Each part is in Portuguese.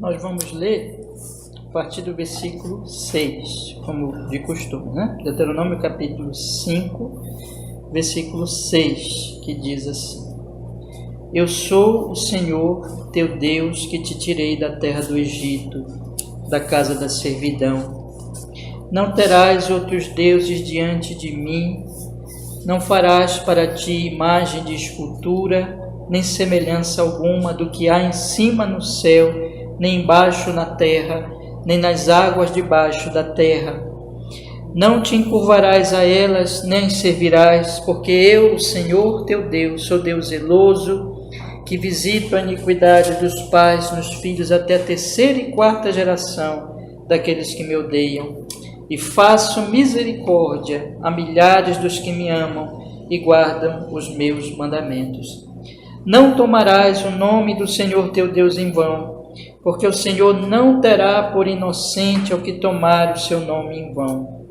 nós vamos ler a partir do versículo 6, como de costume, né? Deuteronômio capítulo 5, versículo 6, que diz assim: Eu sou o Senhor teu Deus que te tirei da terra do Egito, da casa da servidão. Não terás outros deuses diante de mim, não farás para ti imagem de escultura, nem semelhança alguma do que há em cima no céu, nem embaixo na terra, nem nas águas debaixo da terra. Não te encurvarás a elas, nem servirás, porque eu, o Senhor teu Deus, sou Deus zeloso, que visito a iniquidade dos pais nos filhos até a terceira e quarta geração daqueles que me odeiam, e faço misericórdia a milhares dos que me amam e guardam os meus mandamentos. Não tomarás o nome do Senhor teu Deus em vão, porque o Senhor não terá por inocente ao que tomar o seu nome em vão.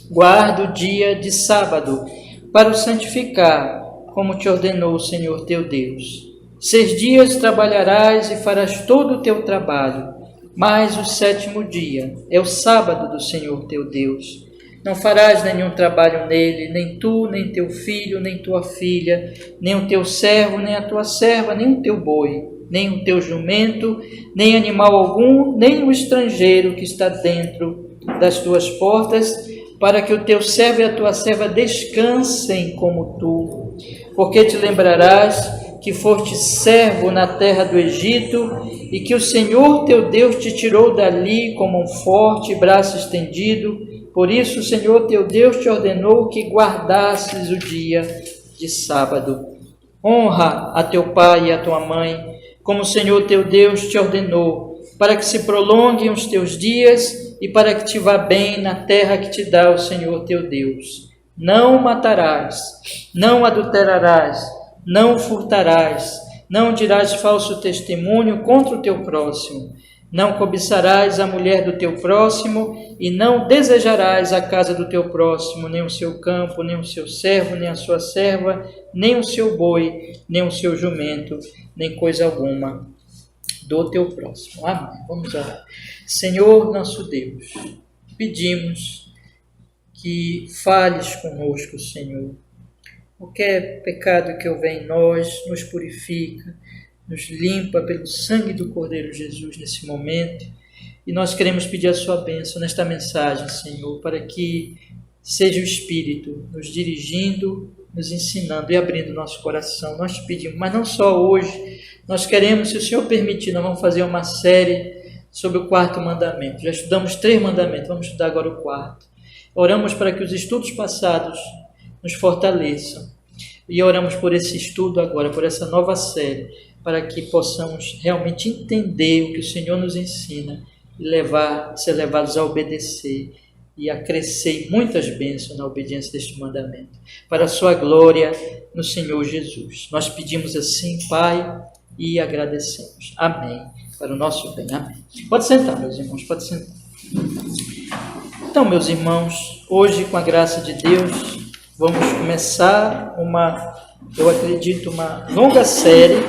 Guarda o dia de sábado para o santificar, como te ordenou o Senhor teu Deus. 6 dias trabalharás e farás todo o teu trabalho, mas o 7º dia é o sábado do Senhor teu Deus. Não farás nenhum trabalho nele, nem tu, nem teu filho, nem tua filha, nem o teu servo, nem a tua serva, nem o teu boi, nem o teu jumento, nem animal algum, nem o estrangeiro que está dentro das tuas portas, para que o teu servo e a tua serva descansem como tu. Porque te lembrarás que foste servo na terra do Egito e que o Senhor teu Deus te tirou dali com mão forte e braço estendido. Por isso o Senhor teu Deus te ordenou que guardasses o dia de sábado. Honra a teu pai e a tua mãe, como o Senhor teu Deus te ordenou, para que se prolonguem os teus dias e para que te vá bem na terra que te dá o Senhor teu Deus. Não matarás, não adulterarás, não furtarás, não dirás falso testemunho contra o teu próximo, não cobiçarás a mulher do teu próximo e não desejarás a casa do teu próximo, nem o seu campo, nem o seu servo, nem a sua serva, nem o seu boi, nem o seu jumento, nem coisa alguma do teu próximo. Amém. Vamos orar. Senhor nosso Deus, pedimos que fales conosco, Senhor. Qualquer pecado que houver em nós, nos purifica, nos limpa pelo sangue do Cordeiro Jesus nesse momento. E nós queremos pedir a sua bênção nesta mensagem, Senhor, para que seja o Espírito nos dirigindo, nos ensinando e abrindo nosso coração. Nós te pedimos, mas não só hoje, nós queremos, se o Senhor permitir, nós vamos fazer uma série sobre o 4º mandamento. Já estudamos 3 mandamentos, vamos estudar agora o 4º. Oramos para que os estudos passados nos fortaleçam. E oramos por esse estudo agora, por essa nova série, para que possamos realmente entender o que o Senhor nos ensina e ser levados a obedecer e a crescer em muitas bênçãos na obediência deste mandamento. Para a sua glória no Senhor Jesus. Nós pedimos assim, Pai, e agradecemos. Amém. Para o nosso bem. Amém. Pode sentar, meus irmãos, pode sentar. Então, meus irmãos, hoje, com a graça de Deus, vamos começar eu acredito, uma longa série,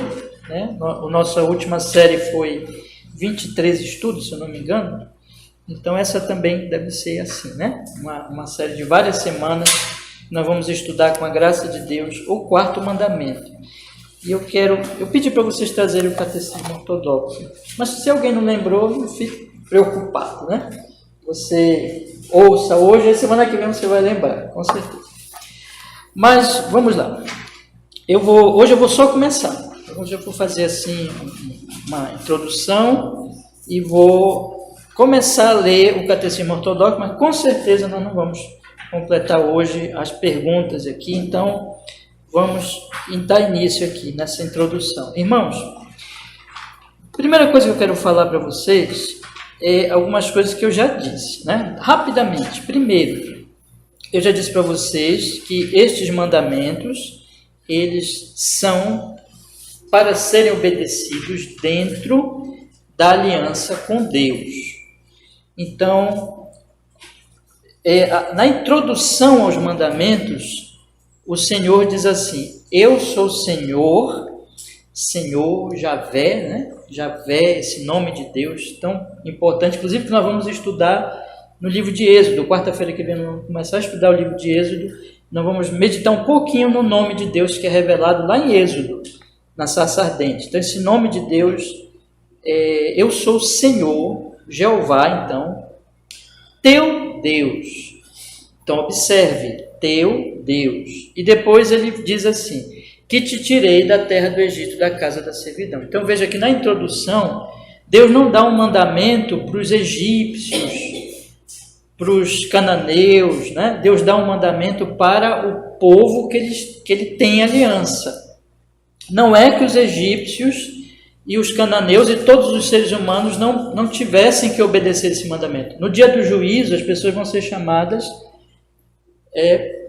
né? A nossa última série foi 23 estudos, se eu não me engano. Então, essa também deve ser assim, né? Uma série de várias semanas. Nós vamos estudar, com a graça de Deus, o 4º mandamento. E eu pedi para vocês trazerem o Catecismo Ortodoxo. Mas se alguém não lembrou, não fique preocupado, né? Você ouça hoje, e semana que vem você vai lembrar, com certeza. Mas vamos lá. Hoje eu vou só começar. Hoje eu vou fazer assim uma introdução e vou começar a ler o Catecismo Ortodoxo, mas com certeza nós não vamos completar hoje as perguntas aqui, então vamos dar início aqui nessa introdução. Irmãos, a primeira coisa que eu quero falar para vocês é algumas coisas que eu já disse, né? Rapidamente. Primeiro, eu já disse para vocês que estes mandamentos, eles são para serem obedecidos dentro da aliança com Deus. Então, na introdução aos mandamentos, o Senhor diz assim: eu sou Senhor Javé, né? Javé, esse nome de Deus tão importante, inclusive que nós vamos estudar no livro de Êxodo. Quarta-feira que vem nós vamos começar a estudar o livro de Êxodo, nós vamos meditar um pouquinho no nome de Deus que é revelado lá em Êxodo, na sarça ardente. Então esse nome de Deus, eu sou o Senhor, Jeová, então, teu Deus. Então observe, teu Deus. E depois ele diz assim, que te tirei da terra do Egito, da casa da servidão. Então veja que na introdução, Deus não dá um mandamento para os egípcios, para os cananeus, né? Deus dá um mandamento para o povo que ele tem aliança. Não é que os egípcios e os cananeus e todos os seres humanos não tivessem que obedecer esse mandamento. No dia do juízo, as pessoas vão ser chamadas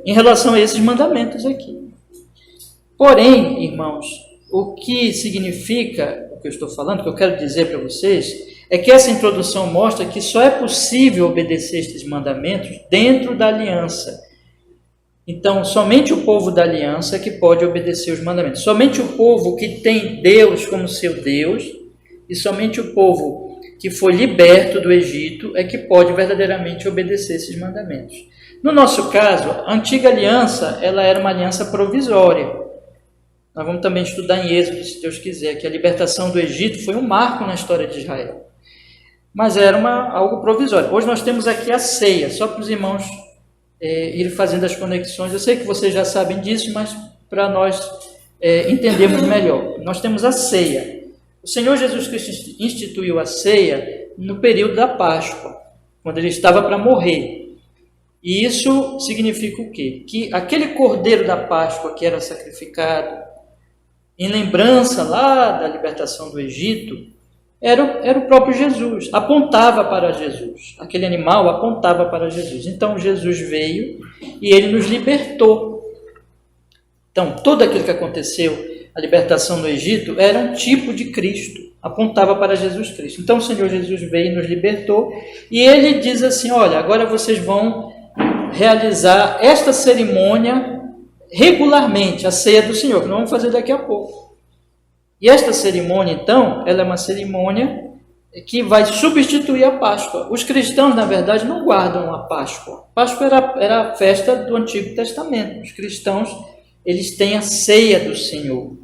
em relação a esses mandamentos aqui. Porém, irmãos, o que significa o que eu estou falando, o que eu quero dizer para vocês, é que essa introdução mostra que só é possível obedecer estes mandamentos dentro da aliança. Então, somente o povo da aliança é que pode obedecer os mandamentos. Somente o povo que tem Deus como seu Deus e somente o povo que foi liberto do Egito é que pode verdadeiramente obedecer esses mandamentos. No nosso caso, a antiga aliança, ela era uma aliança provisória. Nós vamos também estudar em Êxodo, se Deus quiser, que a libertação do Egito foi um marco na história de Israel. Mas era algo provisório. Hoje nós temos aqui a ceia, só para os irmãos irem fazendo as conexões. Eu sei que vocês já sabem disso, mas para nós entendermos melhor. Nós temos a ceia. O Senhor Jesus Cristo instituiu a ceia no período da Páscoa, quando ele estava para morrer. E isso significa o quê? Que aquele cordeiro da Páscoa que era sacrificado, em lembrança lá da libertação do Egito, era o próprio Jesus, apontava para Jesus. Aquele animal apontava para Jesus. Então Jesus veio e ele nos libertou. Então, tudo aquilo que aconteceu, a libertação do Egito, era um tipo de Cristo, apontava para Jesus Cristo. Então o Senhor Jesus veio e nos libertou, e ele diz assim, olha, agora vocês vão realizar esta cerimônia regularmente, a ceia do Senhor, que nós vamos fazer daqui a pouco. E esta cerimônia, então, ela é uma cerimônia que vai substituir a Páscoa. Os cristãos, na verdade, não guardam a Páscoa. A Páscoa era a festa do Antigo Testamento. Os cristãos, eles têm a ceia do Senhor.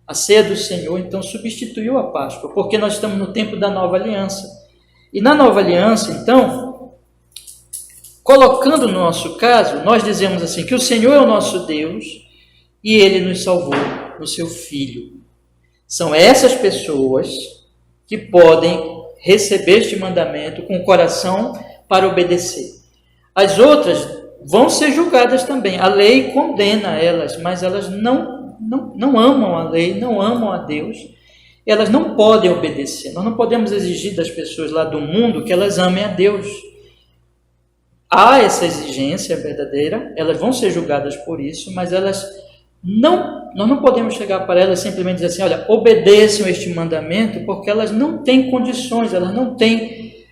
A ceia do Senhor, então, substituiu a Páscoa, porque nós estamos no tempo da Nova Aliança. E na Nova Aliança, então, colocando no nosso caso, nós dizemos assim, que o Senhor é o nosso Deus e Ele nos salvou no seu Filho. São essas pessoas que podem receber este mandamento com o coração para obedecer. As outras vão ser julgadas também. A lei condena elas, mas elas não amam a lei, não amam a Deus. Elas não podem obedecer. Nós não podemos exigir das pessoas lá do mundo que elas amem a Deus. Há essa exigência verdadeira, elas vão ser julgadas por isso, mas nós não podemos chegar para elas e simplesmente dizer assim, olha, obedeçam este mandamento, porque elas não têm condições, elas não têm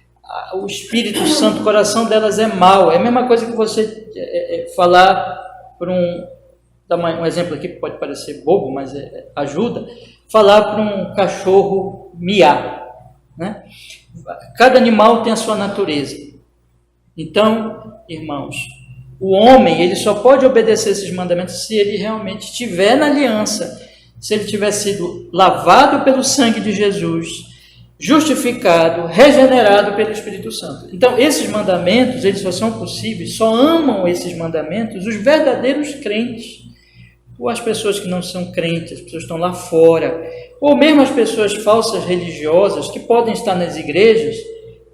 o Espírito Santo, o coração delas é mau. É a mesma coisa que você falar por dar um exemplo aqui que pode parecer bobo, mas ajuda, falar para um cachorro miar, né? Cada animal tem a sua natureza. Então, irmãos, o homem, ele só pode obedecer esses mandamentos se ele realmente estiver na aliança, se ele tiver sido lavado pelo sangue de Jesus, justificado, regenerado pelo Espírito Santo. Então, esses mandamentos, eles só são possíveis, só amam esses mandamentos os verdadeiros crentes, ou as pessoas que não são crentes, as pessoas que estão lá fora, ou mesmo as pessoas falsas religiosas que podem estar nas igrejas,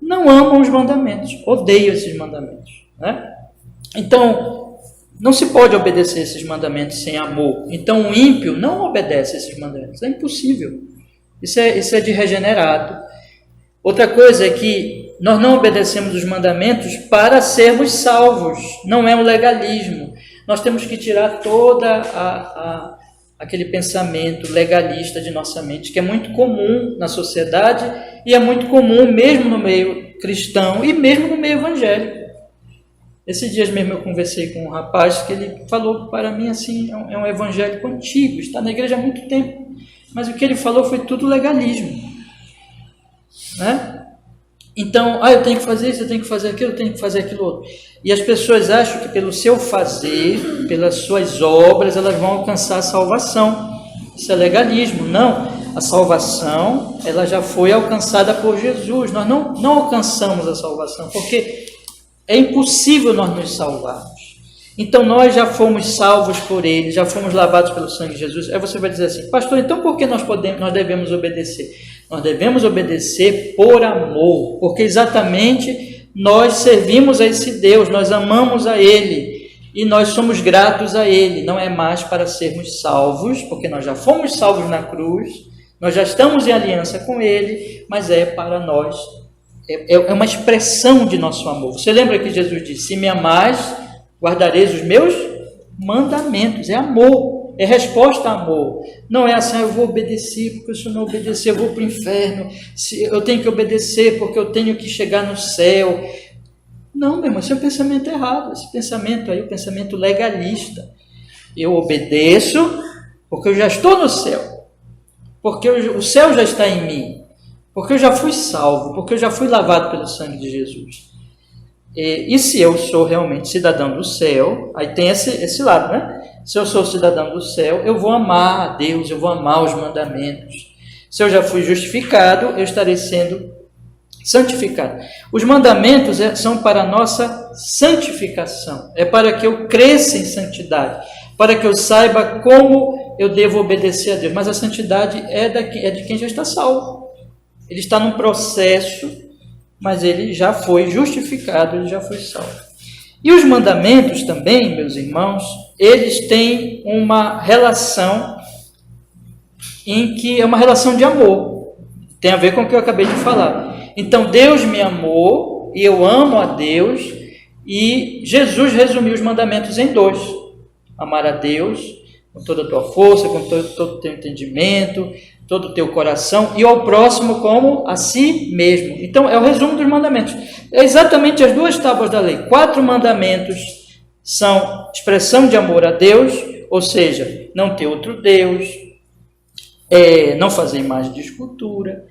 não amam os mandamentos, odeiam esses mandamentos, né? Então, não se pode obedecer esses mandamentos sem amor. Então, o ímpio não obedece esses mandamentos. É impossível. Isso é de regenerado. Outra coisa é que nós não obedecemos os mandamentos para sermos salvos. Não é um legalismo. Nós temos que tirar toda aquele pensamento legalista de nossa mente, que é muito comum na sociedade e é muito comum mesmo no meio cristão e mesmo no meio evangélico. Esses dias mesmo eu conversei com um rapaz que ele falou para mim assim, é um evangélico antigo, está na igreja há muito tempo. Mas o que ele falou foi tudo legalismo, né? Então, eu tenho que fazer isso, eu tenho que fazer aquilo, eu tenho que fazer aquilo outro. E as pessoas acham que pelo seu fazer, pelas suas obras, elas vão alcançar a salvação. Isso é legalismo. Não, a salvação, ela já foi alcançada por Jesus. Nós não alcançamos a salvação, porque é impossível nós nos salvarmos. Então, nós já fomos salvos por Ele, já fomos lavados pelo sangue de Jesus. Aí você vai dizer assim, pastor, então por que nós devemos obedecer? Nós devemos obedecer por amor, porque exatamente nós servimos a esse Deus, nós amamos a Ele e nós somos gratos a Ele. Não é mais para sermos salvos, porque nós já fomos salvos na cruz, nós já estamos em aliança com Ele, mas é para nós, é uma expressão de nosso amor. Você lembra que Jesus disse, se me amais, guardareis os meus mandamentos. É amor, é resposta a amor. Não é assim, eu vou obedecer, porque se eu não obedecer eu vou para o inferno, eu tenho que obedecer porque eu tenho que chegar no céu. Não, meu irmão, esse é um pensamento errado. Esse pensamento aí é um pensamento legalista. Eu obedeço porque eu já estou no céu, porque o céu já está em mim, porque eu já fui salvo, porque eu já fui lavado pelo sangue de Jesus. E se eu sou realmente cidadão do céu, aí tem esse lado, né? Se eu sou cidadão do céu, eu vou amar a Deus, eu vou amar os mandamentos. Se eu já fui justificado, eu estarei sendo santificado. Os mandamentos são para a nossa santificação, é para que eu cresça em santidade, para que eu saiba como eu devo obedecer a Deus. Mas a santidade é de quem já está salvo. Ele está num processo, mas ele já foi justificado, ele já foi salvo. E os mandamentos também, meus irmãos, eles têm uma relação em que é uma relação de amor. Tem a ver com o que eu acabei de falar. Então, Deus me amou e eu amo a Deus, e Jesus resumiu os mandamentos em 2. Amar a Deus com toda a tua força, com todo o teu entendimento, todo o teu coração, e ao próximo como a si mesmo. Então, é o resumo dos mandamentos. É exatamente as 2 tábuas da lei. 4 mandamentos são expressão de amor a Deus, ou seja, não ter outro Deus, não fazer imagem de escultura,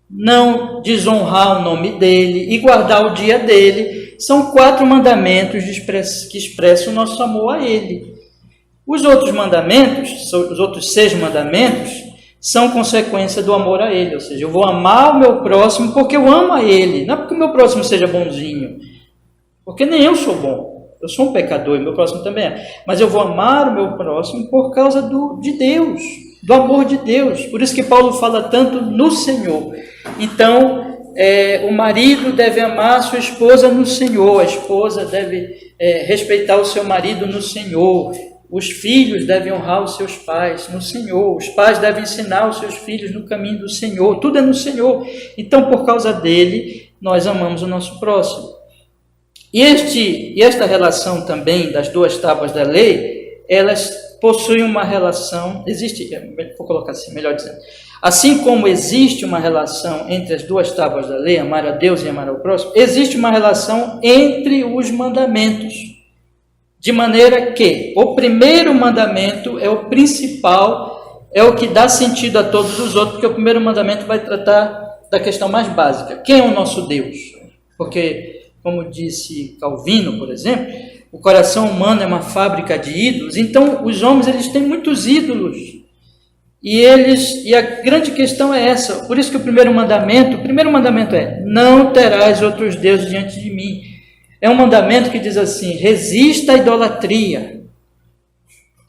não desonrar o nome dele e guardar o dia dele. São 4 mandamentos que expressam o nosso amor a ele. Os outros mandamentos, os outros 6 mandamentos, são consequência do amor a ele, ou seja, eu vou amar o meu próximo porque eu amo a ele, não é porque o meu próximo seja bonzinho, porque nem eu sou bom, eu sou um pecador e meu próximo também é, mas eu vou amar o meu próximo por causa de Deus, do amor de Deus. Por isso que Paulo fala tanto no Senhor. Então, o marido deve amar a sua esposa no Senhor, a esposa deve respeitar o seu marido no Senhor. Os filhos devem honrar os seus pais no Senhor. Os pais devem ensinar os seus filhos no caminho do Senhor. Tudo é no Senhor. Então, por causa dele, nós amamos o nosso próximo. E esta relação também das 2 tábuas da lei, elas possuem uma relação, vou colocar assim, melhor dizendo. Assim como existe uma relação entre as 2 tábuas da lei, amar a Deus e amar ao próximo, existe uma relação entre os mandamentos. De maneira que o primeiro mandamento é o principal, é o que dá sentido a todos os outros, porque o primeiro mandamento vai tratar da questão mais básica. Quem é o nosso Deus? Porque, como disse Calvino, por exemplo, o coração humano é uma fábrica de ídolos. Então, os homens eles têm muitos ídolos. E a grande questão é essa. Por isso que o primeiro mandamento é: não terás outros deuses diante de mim. É um mandamento que diz assim: resista à idolatria.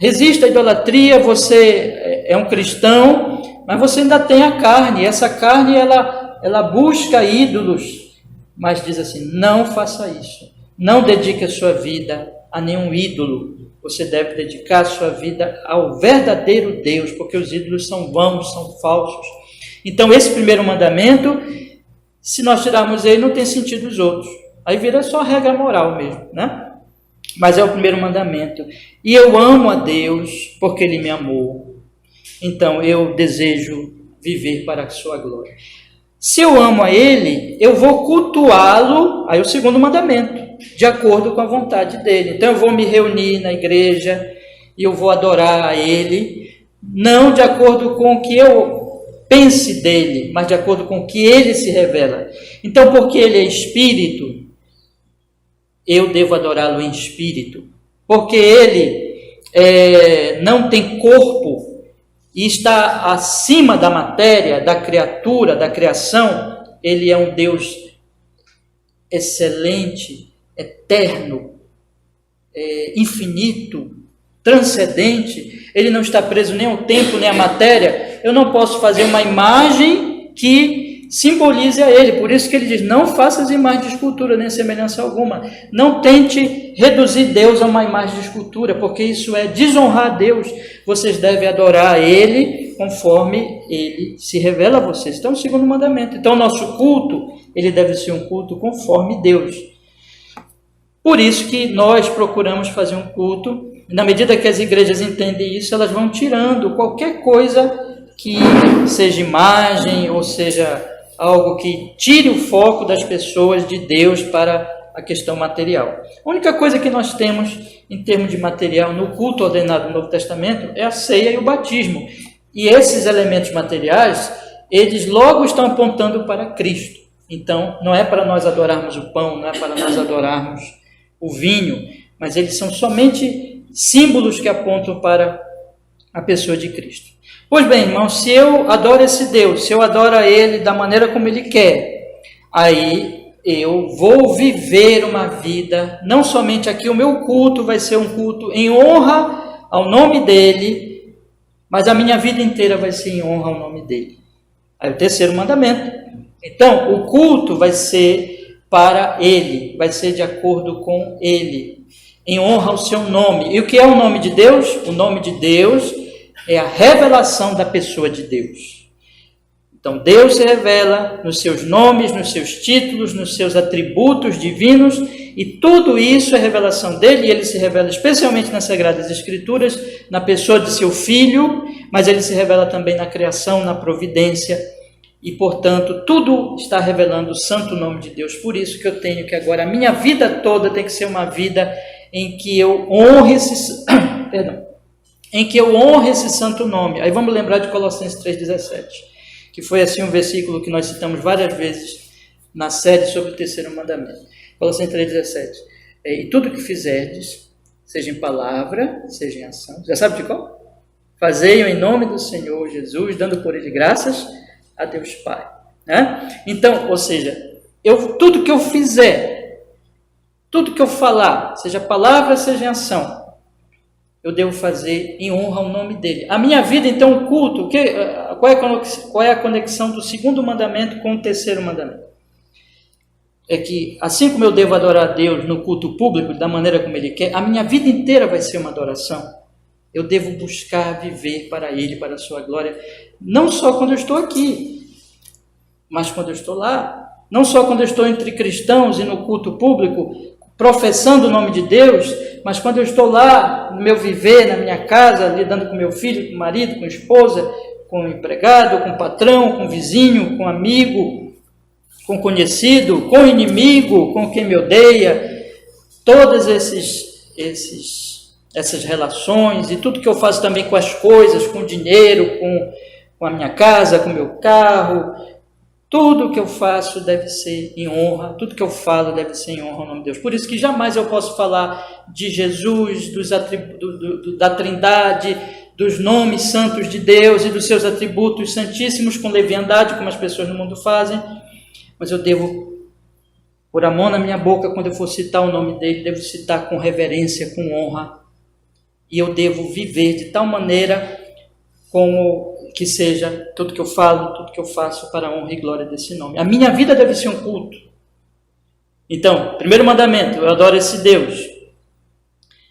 Resista à idolatria, você é um cristão, mas você ainda tem a carne. E essa carne, ela busca ídolos. Mas diz assim: não faça isso. Não dedique a sua vida a nenhum ídolo. Você deve dedicar a sua vida ao verdadeiro Deus, porque os ídolos são vãos, são falsos. Então, esse primeiro mandamento, se nós tirarmos ele, não tem sentido os outros. Aí vira só regra moral mesmo, né? Mas é o primeiro mandamento. E eu amo a Deus porque Ele me amou. Então eu desejo viver para a sua glória. Se eu amo a Ele, eu vou cultuá-lo, aí o segundo mandamento, de acordo com a vontade dele. Então eu vou me reunir na igreja e eu vou adorar a Ele, não de acordo com o que eu pense dele, mas de acordo com o que ele se revela. Então, porque ele é espírito, eu devo adorá-lo em espírito. Porque ele não tem corpo e está acima da matéria, da criatura, da criação, ele é um Deus excelente, eterno, infinito, transcendente. Ele não está preso nem ao tempo, nem à matéria. Eu não posso fazer uma imagem que simbolize a ele. Por isso que ele diz, não faça as imagens de escultura, nem semelhança alguma. Não tente reduzir Deus a uma imagem de escultura, porque isso é desonrar a Deus. Vocês devem adorar a ele conforme ele se revela a vocês. Então, o segundo mandamento. Então, o nosso culto, ele deve ser um culto conforme Deus. Por isso que nós procuramos fazer um culto. Na medida que as igrejas entendem isso, elas vão tirando qualquer coisa que seja imagem, ou seja, algo que tire o foco das pessoas de Deus para a questão material. A única coisa que nós temos em termos de material no culto ordenado no Novo Testamento é a ceia e o batismo. E esses elementos materiais, eles logo estão apontando para Cristo. Então, não é para nós adorarmos o pão, não é para nós adorarmos o vinho, mas eles são somente símbolos que apontam para a pessoa de Cristo. Pois bem, irmãos, se eu adoro esse Deus, se eu adoro a Ele da maneira como Ele quer, aí eu vou viver uma vida, não somente aqui o meu culto vai ser um culto em honra ao nome dEle, mas a minha vida inteira vai ser em honra ao nome dEle. Aí o terceiro mandamento. Então, o culto vai ser para Ele, vai ser de acordo com Ele, em honra ao seu nome. E o que é o nome de Deus? O nome de Deus é a revelação da pessoa de Deus. Então, Deus se revela nos seus nomes, nos seus títulos, nos seus atributos divinos, e tudo isso é revelação dele, e ele se revela especialmente nas Sagradas Escrituras, na pessoa de seu Filho, mas ele se revela também na criação, na providência, e, portanto, tudo está revelando o santo nome de Deus. Por isso que eu tenho que agora, a minha vida toda tem que ser uma vida em que eu honre esse santo nome. Aí vamos lembrar de Colossenses 3,17, que foi assim um versículo que nós citamos várias vezes na série sobre o terceiro mandamento. Colossenses 3,17. E tudo que fizerdes, seja em palavra, seja em ação. Já sabe de qual? Fazei-o em nome do Senhor Jesus, dando por ele graças a Deus Pai. Né? Então, ou seja, tudo que eu fizer, tudo que eu falar, seja palavra, seja em ação, eu devo fazer em honra ao nome dele. A minha vida, então, o culto, qual é a conexão do segundo mandamento com o terceiro mandamento? É que, assim como eu devo adorar a Deus no culto público, da maneira como Ele quer, a minha vida inteira vai ser uma adoração. Eu devo buscar viver para Ele, para a sua glória, não só quando eu estou aqui, mas quando eu estou lá. Não só quando eu estou entre cristãos e no culto público, professando o nome de Deus, mas quando eu estou lá, no meu viver, na minha casa, lidando com meu filho, com o marido, com a esposa, com o empregado, com o patrão, com o vizinho, com o amigo, com o conhecido, com o inimigo, com quem me odeia, todas essas relações e tudo que eu faço também com as coisas, com o dinheiro, com a minha casa, com o meu carro, tudo que eu faço deve ser em honra, tudo que eu falo deve ser em honra ao nome de Deus. Por isso que jamais eu posso falar de Jesus, da Trindade, dos nomes santos de Deus e dos seus atributos santíssimos com leviandade, como as pessoas no mundo fazem, mas eu devo pôr a mão na minha boca quando eu for citar o nome dele, devo citar com reverência, com honra, e eu devo viver de tal maneira como que seja tudo que eu falo, tudo que eu faço para a honra e glória desse nome. A minha vida deve ser um culto. Então, primeiro mandamento, eu adoro esse Deus.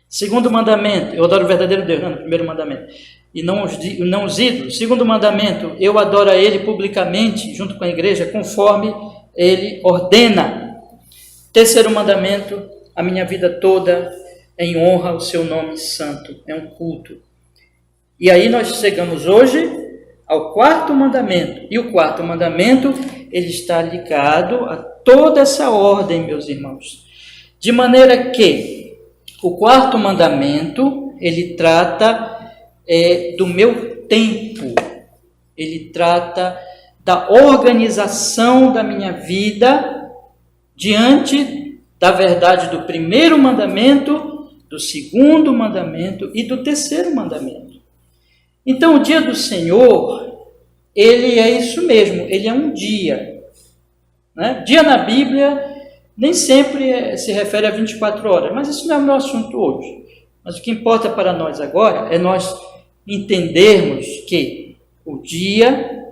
Segundo mandamento, eu adoro o verdadeiro Deus, não, primeiro mandamento, e não os ídolos. Segundo mandamento, eu adoro a Ele publicamente, junto com a igreja, conforme Ele ordena. Terceiro mandamento, a minha vida toda é em honra ao seu nome santo, é um culto. E aí nós chegamos hoje ao quarto mandamento. E o quarto mandamento, ele está ligado a toda essa ordem, meus irmãos. De maneira que o quarto mandamento, ele trata do meu tempo, ele trata da organização da minha vida diante da verdade do primeiro mandamento, do segundo mandamento e do terceiro mandamento. Então, o dia do Senhor, ele é isso mesmo, ele é um dia. Né? Dia na Bíblia nem sempre se refere a 24 horas, mas isso não é o meu assunto hoje. Mas o que importa para nós agora é nós entendermos que o dia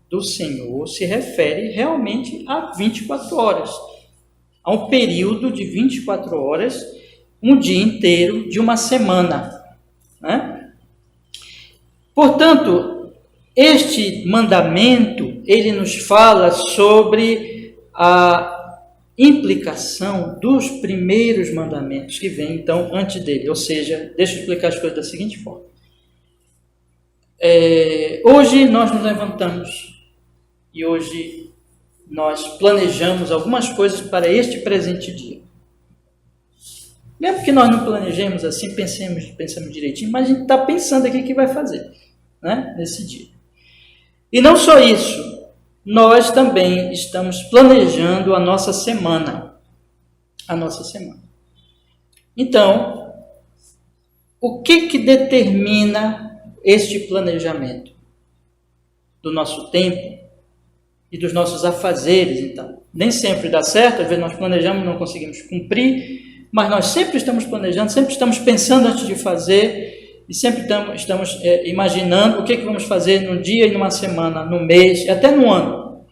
do Senhor se refere realmente a 24 horas, a um período de 24 horas, um dia inteiro de uma semana. Né? Portanto, este mandamento, ele nos fala sobre a implicação dos primeiros mandamentos que vêm, então, antes dele. Ou seja, deixa eu explicar as coisas da seguinte forma. Hoje nós nos levantamos e hoje nós planejamos algumas coisas para este presente dia. Mesmo que nós não planejemos assim, pensamos direitinho, mas a gente está pensando aqui o que vai fazer, né, nesse dia. E não só isso, nós também estamos planejando a nossa semana. Então, o que determina este planejamento do nosso tempo e dos nossos afazeres, então? Nem sempre dá certo, às vezes nós planejamos e não conseguimos cumprir, mas nós sempre estamos planejando, sempre estamos pensando antes de fazer, e sempre estamos imaginando o que vamos fazer num dia e numa semana, no mês, até no ano.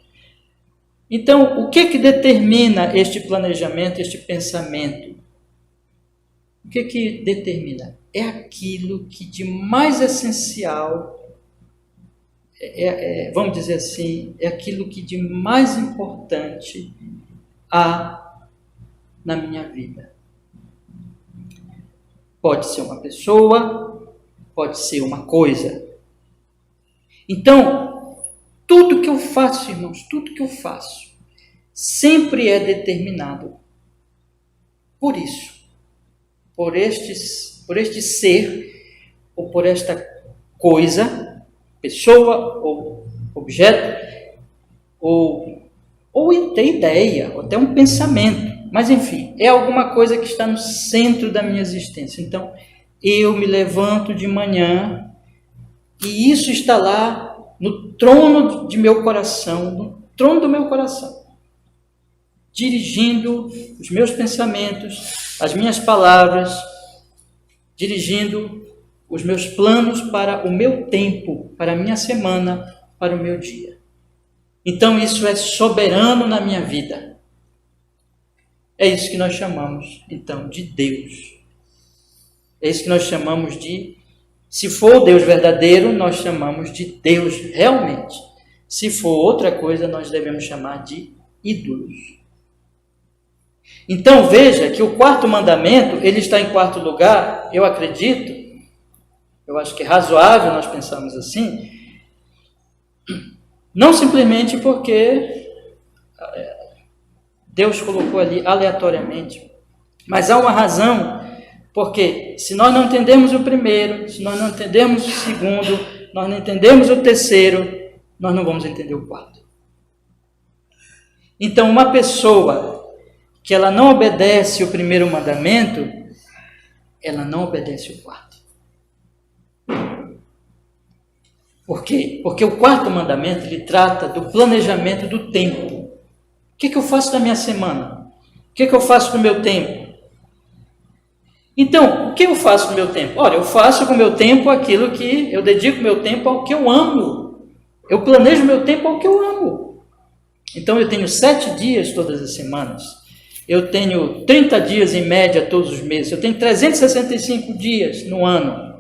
Então, o que determina este planejamento, este pensamento? O que determina? É aquilo que de mais essencial, vamos dizer assim, é aquilo que de mais importante há na minha vida. Pode ser uma pessoa, pode ser uma coisa. Então, tudo que eu faço, irmãos, tudo que eu faço, sempre é determinado por isso, por este ser, ou por esta coisa, pessoa, ou objeto, ou até ideia, ou até um pensamento. Mas, enfim, é alguma coisa que está no centro da minha existência. Então, eu me levanto de manhã e isso está lá no trono de meu coração, no trono do meu coração, dirigindo os meus pensamentos, as minhas palavras, dirigindo os meus planos para o meu tempo, para a minha semana, para o meu dia. Então, isso é soberano na minha vida. É isso que nós chamamos, então, de Deus. É isso que nós chamamos de, se for o Deus verdadeiro, nós chamamos de Deus realmente. Se for outra coisa, nós devemos chamar de ídolos. Então, veja que o quarto mandamento, ele está em quarto lugar, eu acredito, eu acho que é razoável nós pensarmos assim, não simplesmente porque Deus colocou ali aleatoriamente, mas há uma razão, porque se nós não entendemos o primeiro, se nós não entendemos o segundo, nós não entendemos o terceiro, nós não vamos entender o quarto. Então, uma pessoa que ela não obedece o primeiro mandamento, ela não obedece o quarto. Por quê? Porque o quarto mandamento, ele trata do planejamento do tempo. O que eu faço na minha semana? O que eu faço no meu tempo? Então, o que eu faço no meu tempo? Olha, eu faço com o meu tempo aquilo que eu dedico meu tempo ao que eu amo. Eu planejo meu tempo ao que eu amo. Então, eu tenho 7 dias todas as semanas. Eu tenho 30 dias em média todos os meses. Eu tenho 365 dias no ano.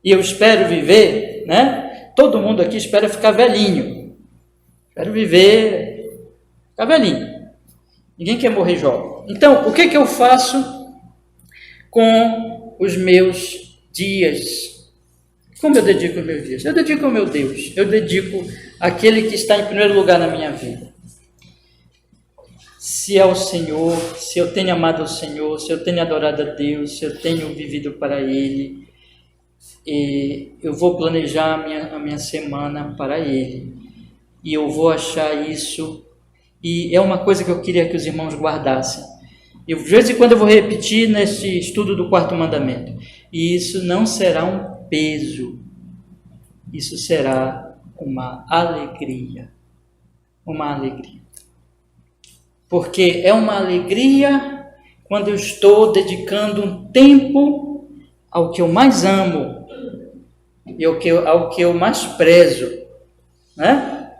E eu espero viver, né? Todo mundo aqui espera ficar velhinho. Espero ficar velhinho. Ninguém quer morrer jovem. Então, o que eu faço com os meus dias? Como eu dedico os meus dias? Eu dedico ao meu Deus. Eu dedico àquele que está em primeiro lugar na minha vida. Se é o Senhor, se eu tenho amado o Senhor, se eu tenho adorado a Deus, se eu tenho vivido para Ele, e eu vou planejar a minha semana para Ele, e eu vou achar isso, e é uma coisa que eu queria que os irmãos guardassem. Eu, de vez em quando eu vou repetir nesse estudo do 4º mandamento, e isso não será um peso, isso será uma alegria, porque é uma alegria quando eu estou dedicando um tempo ao que eu mais amo e ao que eu mais prezo, né?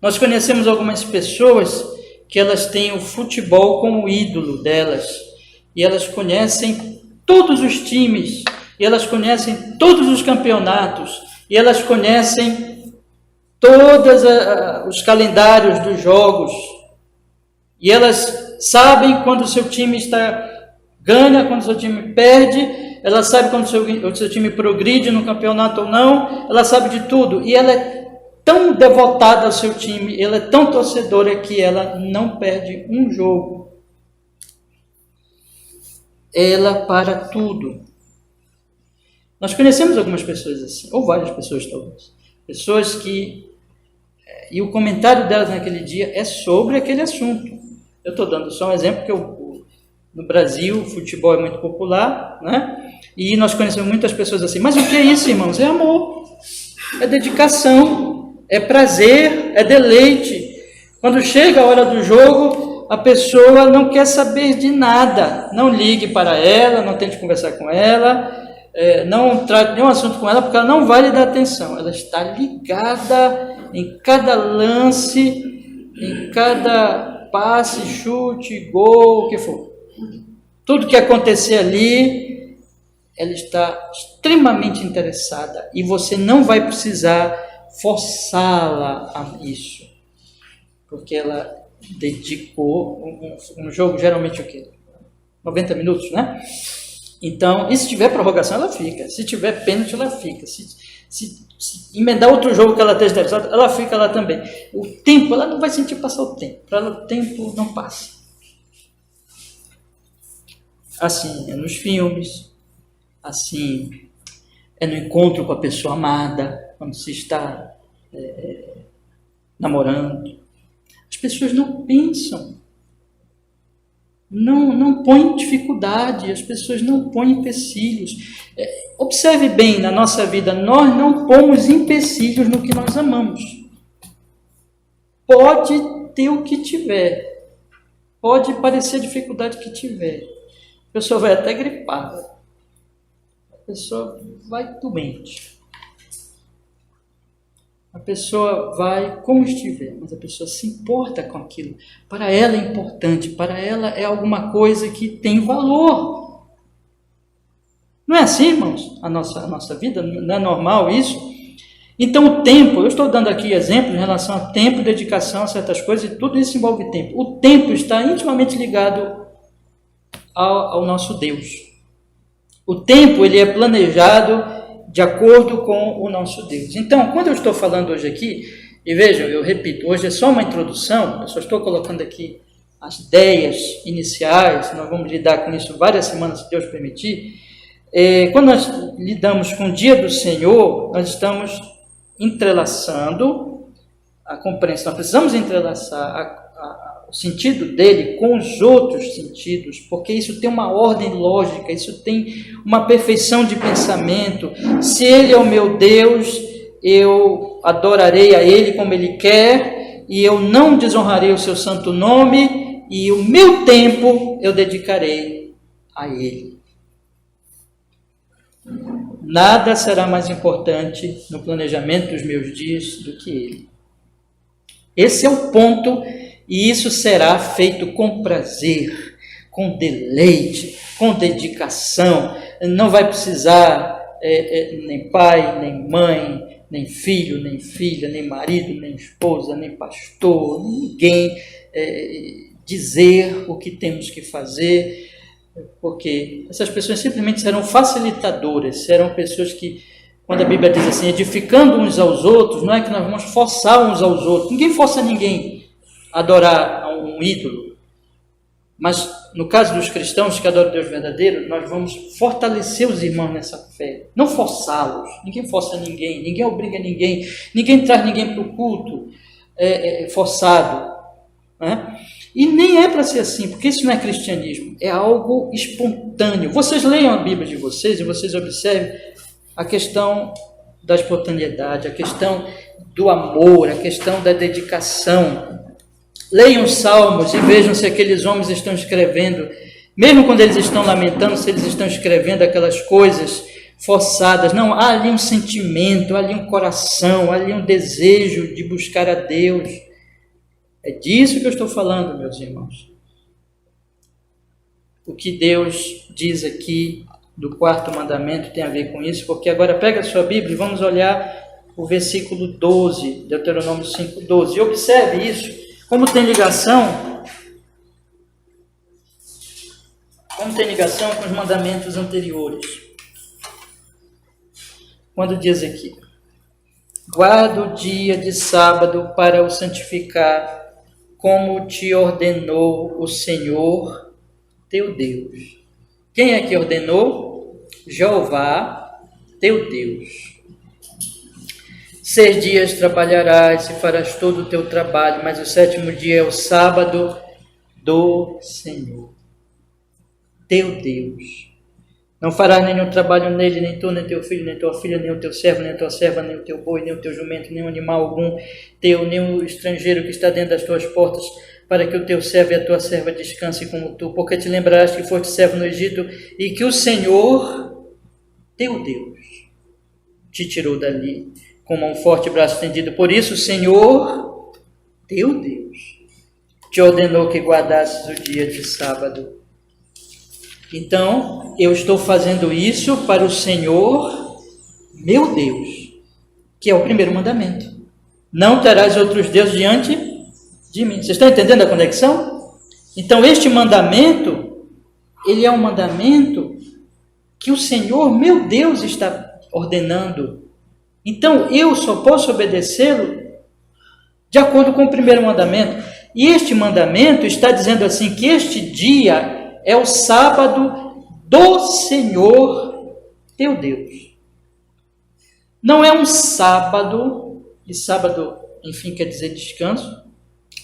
Nós conhecemos algumas pessoas que elas têm o futebol como ídolo delas, e elas conhecem todos os times, e elas conhecem todos os campeonatos, e elas conhecem todos os calendários dos jogos, e elas sabem quando o seu time ganha, quando o seu time perde, ela sabe quando o seu time progride no campeonato ou não, ela sabe de tudo, e ela é tão devotada ao seu time, ela é tão torcedora que ela não perde um jogo. Ela para tudo. Nós conhecemos algumas pessoas assim, ou várias pessoas talvez, pessoas que, e o comentário delas naquele dia é sobre aquele assunto. Eu estou dando só um exemplo, porque no Brasil o futebol é muito popular, né? E nós conhecemos muitas pessoas assim. Mas o que é isso, irmãos? É amor, é dedicação, é prazer, é deleite. Quando chega a hora do jogo, a pessoa não quer saber de nada. Não ligue para ela, não tente conversar com ela, não trate nenhum assunto com ela, porque ela não vai lhe dar atenção. Ela está ligada em cada lance, em cada passe, chute, gol, o que for. Tudo que acontecer ali, ela está extremamente interessada, e você não vai precisar forçá-la a isso, porque ela dedicou um jogo, geralmente o quê? 90 minutos, né? Então, e se tiver prorrogação, ela fica. Se tiver pênalti, ela fica. Se emendar outro jogo que ela esteja interessada, ela fica lá também. O tempo, ela não vai sentir passar o tempo. Para ela, o tempo não passa. Assim é nos filmes, assim é no encontro com a pessoa amada, quando se está namorando. As pessoas não pensam, não põem dificuldade, as pessoas não põem empecilhos. Observe bem, na nossa vida, nós não pomos empecilhos no que nós amamos. Pode ter o que tiver, pode parecer dificuldade que tiver, a pessoa vai até gripada, a pessoa vai doente, a pessoa vai como estiver, mas a pessoa se importa com aquilo. Para ela é importante, para ela é alguma coisa que tem valor. Não é assim, irmãos? A nossa vida, não é normal isso? Então o tempo, eu estou dando aqui exemplo em relação a tempo, dedicação a certas coisas, e tudo isso envolve tempo. O tempo está intimamente ligado ao nosso Deus. O tempo, ele é planejado de acordo com o nosso Deus. Então, quando eu estou falando hoje aqui, e vejam, eu repito, hoje é só uma introdução, eu só estou colocando aqui as ideias iniciais, nós vamos lidar com isso várias semanas, se Deus permitir. Quando nós lidamos com o dia do Senhor, nós estamos entrelaçando a compreensão, nós precisamos entrelaçar o sentido dele com os outros sentidos, porque isso tem uma ordem lógica, isso tem uma perfeição de pensamento. Se ele é o meu Deus, eu adorarei a ele como ele quer, e eu não desonrarei o seu santo nome, e o meu tempo eu dedicarei a ele. Nada será mais importante no planejamento dos meus dias do que ele. Esse é o ponto. E isso será feito com prazer, com deleite, com dedicação. Não vai precisar nem pai, nem mãe, nem filho, nem filha, nem marido, nem esposa, nem pastor, ninguém dizer o que temos que fazer, porque essas pessoas simplesmente serão facilitadoras, serão pessoas que, quando a Bíblia diz assim, edificando uns aos outros, não é que nós vamos forçar uns aos outros. Ninguém força ninguém adorar a um ídolo, Mas no caso dos cristãos que adoram Deus verdadeiro, nós vamos fortalecer os irmãos nessa fé, não forçá-los. Ninguém força ninguém, ninguém obriga ninguém, ninguém traz ninguém para o culto forçado, né? E nem é para ser assim, porque isso não é cristianismo, é algo espontâneo. Vocês leiam a Bíblia de vocês e vocês observem a questão da espontaneidade, a questão do amor, a questão da dedicação. Leiam os salmos e vejam se aqueles homens estão escrevendo, mesmo quando eles estão lamentando, se eles estão escrevendo aquelas coisas forçadas. Não, há ali um sentimento, há ali um coração, há ali um desejo de buscar a Deus. É disso que eu estou falando, meus irmãos. O que Deus diz aqui do quarto mandamento tem a ver com isso, porque agora pega a sua Bíblia e vamos olhar o versículo 12, Deuteronômio 5:12. E observe isso, como tem ligação com os mandamentos anteriores. Quando diz aqui: guarda o dia de sábado para o santificar, como te ordenou o Senhor teu Deus. Quem é que ordenou? Jeová teu Deus. 6 dias trabalharás e farás todo o teu trabalho, mas o 7º dia é o sábado do Senhor teu Deus. Não farás nenhum trabalho nele, nem tu, nem teu filho, nem tua filha, nem o teu servo, nem a tua serva, nem o teu boi, nem o teu jumento, nem o animal algum teu, nem o estrangeiro que está dentro das tuas portas, para que o teu servo e a tua serva descansem como tu, porque te lembrarás que foste servo no Egito e que o Senhor, teu Deus, te tirou dali com mão forte e braço estendido. Por isso o Senhor, teu Deus, te ordenou que guardasses o dia de sábado. Então, eu estou fazendo isso para o Senhor, meu Deus, que é o primeiro mandamento. Não terás outros deuses diante de mim. Vocês estão entendendo a conexão? Então, este mandamento, ele é um mandamento que o Senhor, meu Deus, está ordenando. Então, eu só posso obedecê-lo de acordo com o primeiro mandamento. E este mandamento está dizendo assim, que este dia é o sábado do Senhor teu Deus. Não é um sábado, e sábado, enfim, quer dizer descanso,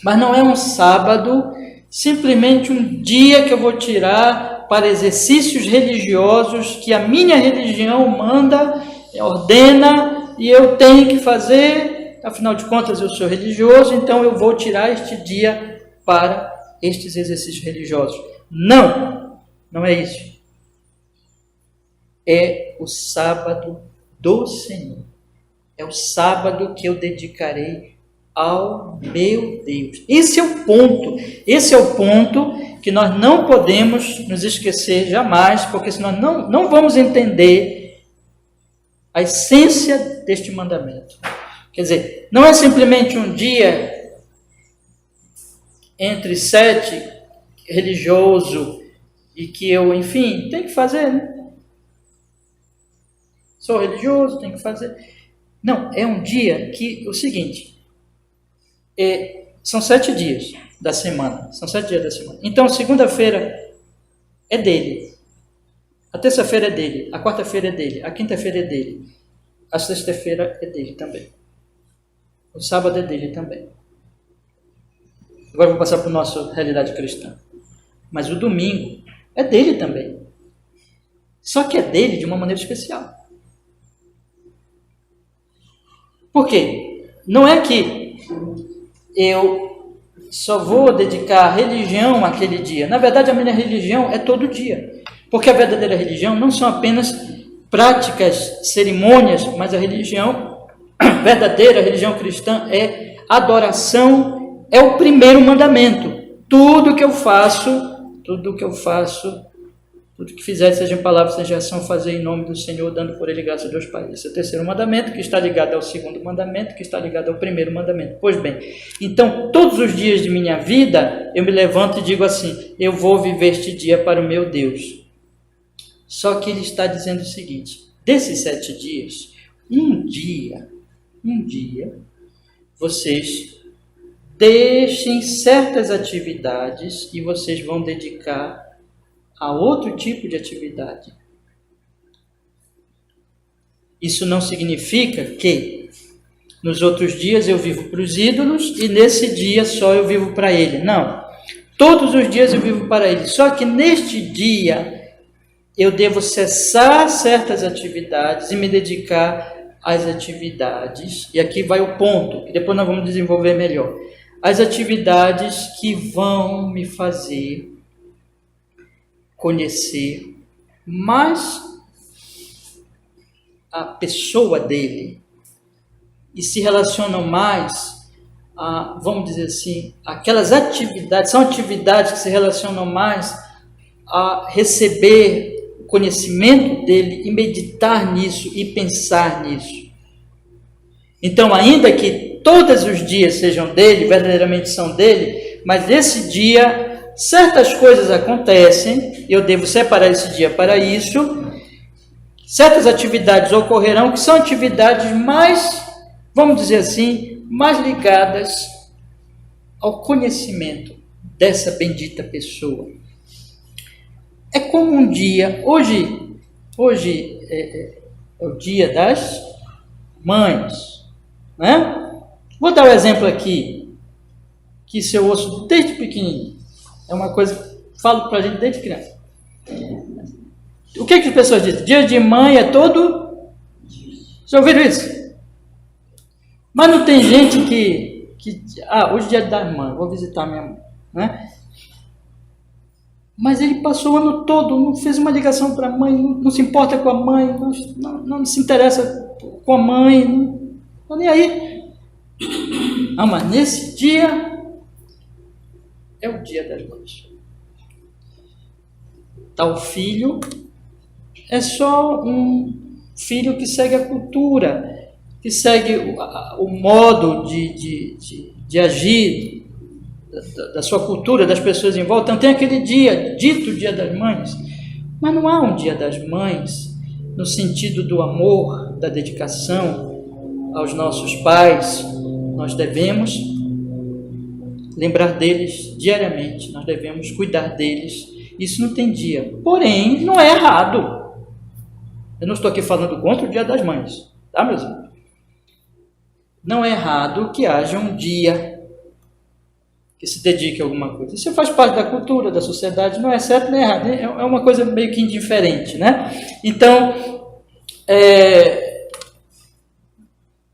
mas não é um sábado, simplesmente um dia que eu vou tirar para exercícios religiosos que a minha religião manda, ordena, e eu tenho que fazer, afinal de contas eu sou religioso, então eu vou tirar este dia para estes exercícios religiosos. Não, não é isso. É o sábado do Senhor. É o sábado que eu dedicarei ao meu Deus. Esse é o ponto. Esse é o ponto que nós não podemos nos esquecer jamais, porque senão não vamos entender a essência deste mandamento. Quer dizer, não é simplesmente um dia entre 7 religioso e que eu, enfim, tenho que fazer, né? Sou religioso, tenho que fazer. Não, é um dia que, o seguinte, são 7 dias da semana, Então, segunda-feira é dele, a terça-feira é dele, a quarta-feira é dele, a quinta-feira é dele, a sexta-feira é dele também, o sábado é dele também. Agora vou passar para a nossa realidade cristã. Mas o domingo é dele também. Só que é dele de uma maneira especial. Por quê? Não é que eu só vou dedicar a religião àquele dia. Na verdade, a minha religião é todo dia. Porque a verdadeira religião não são apenas práticas, cerimônias, mas a religião verdadeira, a religião cristã é adoração, é o primeiro mandamento. Tudo que fizer, seja em palavra, seja em ação, fazer em nome do Senhor, dando por ele graça a Deus Pai. Esse é o terceiro mandamento, que está ligado ao segundo mandamento, que está ligado ao primeiro mandamento. Pois bem, então, todos os dias de minha vida, eu me levanto e digo assim, eu vou viver este dia para o meu Deus. Só que ele está dizendo o seguinte, desses 7 dias, um dia, vocês deixem certas atividades e vocês vão dedicar a outro tipo de atividade. Isso não significa que nos outros dias eu vivo para os ídolos e nesse dia só eu vivo para ele. Não. Todos os dias eu vivo para ele. Só que neste dia eu devo cessar certas atividades e me dedicar às atividades. E aqui vai o ponto, que depois nós vamos desenvolver melhor. As atividades que vão me fazer conhecer mais a pessoa dele e se relacionam mais a, vamos dizer assim, aquelas atividades, são atividades que se relacionam mais a receber o conhecimento dele e meditar nisso e pensar nisso. Então, ainda que todos os dias sejam dele, verdadeiramente são dele, mas esse dia certas coisas acontecem, eu devo separar esse dia para isso. Certas atividades ocorrerão que são atividades mais, vamos dizer assim, mais ligadas ao conhecimento dessa bendita pessoa. É como um dia, hoje é o dia das mães, né? Vou dar um exemplo aqui, que isso eu ouço desde pequenininho. É uma coisa que falo pra gente desde criança. O que as pessoas dizem? Dia de mãe é todo... Já ouviram isso? Mas não tem gente que hoje é dia da mãe, vou visitar minha mãe, né? Mas ele passou o ano todo, não fez uma ligação para a mãe, não se importa com a mãe, não se interessa com a mãe, não está nem aí. Ah, mas nesse dia é o dia das mães. Tal filho é só um filho que segue a cultura, que segue o modo de agir da sua cultura, das pessoas em volta. Então tem aquele dia, dito Dia das Mães, mas não há um Dia das Mães no sentido do amor, da dedicação aos nossos pais. Nós devemos lembrar deles diariamente, nós devemos cuidar deles. Isso não tem dia, porém não é errado. Eu não estou aqui falando contra o Dia das Mães, tá, meus irmãos? Não é errado que haja um dia que se dedique a alguma coisa. Isso faz parte da cultura, da sociedade, não é certo nem errado, é uma coisa meio que indiferente, né? Então,